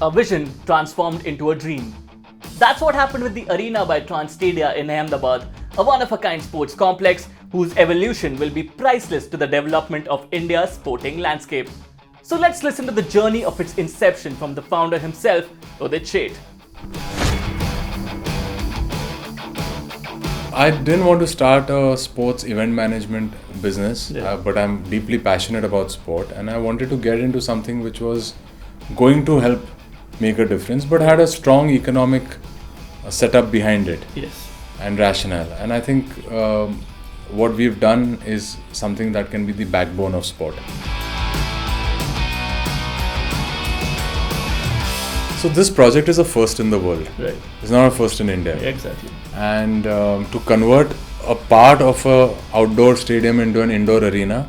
a vision transformed into a dream. That's what happened with the arena by TransStadia in Ahmedabad, a one-of-a-kind sports complex whose evolution will be priceless to the development of India's sporting landscape. So let's listen to the journey of its inception from the founder himself, Udit Sheth. I didn't want to start a sports event management business, but I'm deeply passionate about sport, and I wanted to get into something which was going to help make a difference, but had a strong economic setup behind it. Yes. And rationale. And I think what we've done is something that can be the backbone of sport. So this project is a first in the world. Right. It's not a first in India. Exactly. And to convert a part of a outdoor stadium into an indoor arena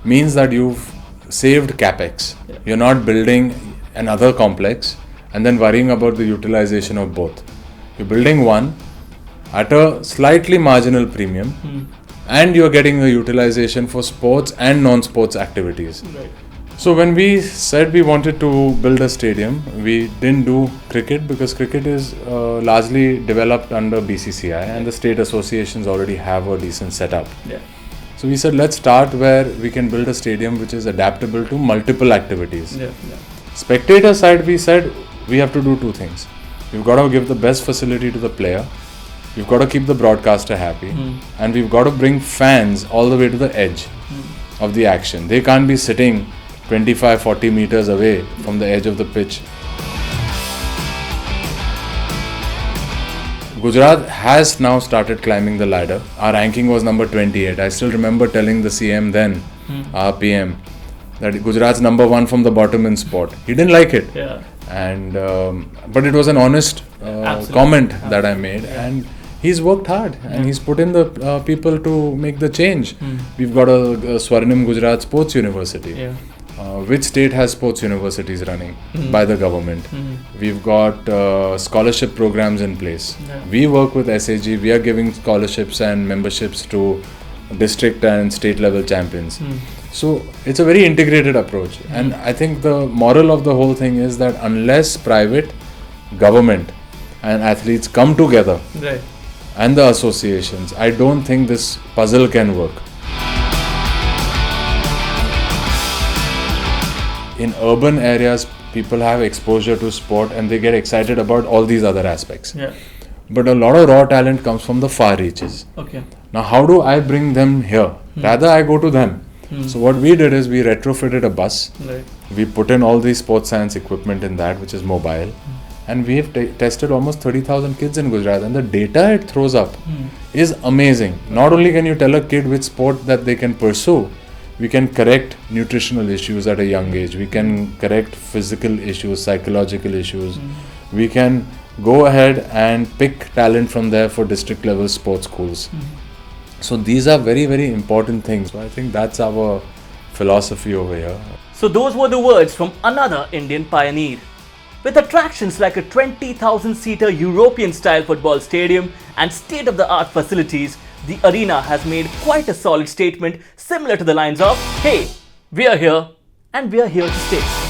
means that you've saved capex. Yeah. You're not building another complex and then worrying about the utilization of both. You're building one at a slightly marginal premium, and you're getting a utilization for sports and non-sports activities. Right. So when we said we wanted to build a stadium, we didn't do cricket because cricket is largely developed under BCCI and the state associations already have a decent setup. Yeah. So we said let's start where we can build a stadium which is adaptable to multiple activities. Yeah. Spectator side, we said we have to do two things. We've got to give the best facility to the player, we've got to keep the broadcaster happy, and we've got to bring fans all the way to the edge of the action. They can't be sitting 25-40 meters away from the edge of the pitch. Gujarat has now started climbing the ladder. Our ranking was number 28. I still remember telling the CM then, our PM, that Gujarat's number one from the bottom in sport. He didn't like it. Yeah. And but it was an honest comment that I made, and he's worked hard and he's put in the people to make the change. We've got a Swarnim Gujarat Sports University. Yeah. Which state has sports universities running by the government? We've got scholarship programs in place. Yeah. We work with SAG. We are giving scholarships and memberships to district and state level champions. So it's a very integrated approach. And I think the moral of the whole thing is that unless private, government and athletes come together, Right. and the associations, I don't think this puzzle can work. In urban areas, people have exposure to sport and they get excited about all these other aspects. Yeah. But a lot of raw talent comes from the far reaches. Okay. Now, how do I bring them here? Rather, I go to them. So what we did is we retrofitted a bus. Right. We put in all the sports science equipment in that, which is mobile. And we have tested almost 30,000 kids in Gujarat, and the data it throws up is amazing. Not only can you tell a kid which sport that they can pursue, we can correct nutritional issues at a young age. We can correct physical issues, psychological issues. We can go ahead and pick talent from there for district level sports schools. So these are very, very important things. So I think that's our philosophy over here. So those were the words from another Indian pioneer. With attractions like a 20,000-seater European-style football stadium and state-of-the-art facilities, the arena has made quite a solid statement similar to the lines of, "Hey, we are here and we are here to stay."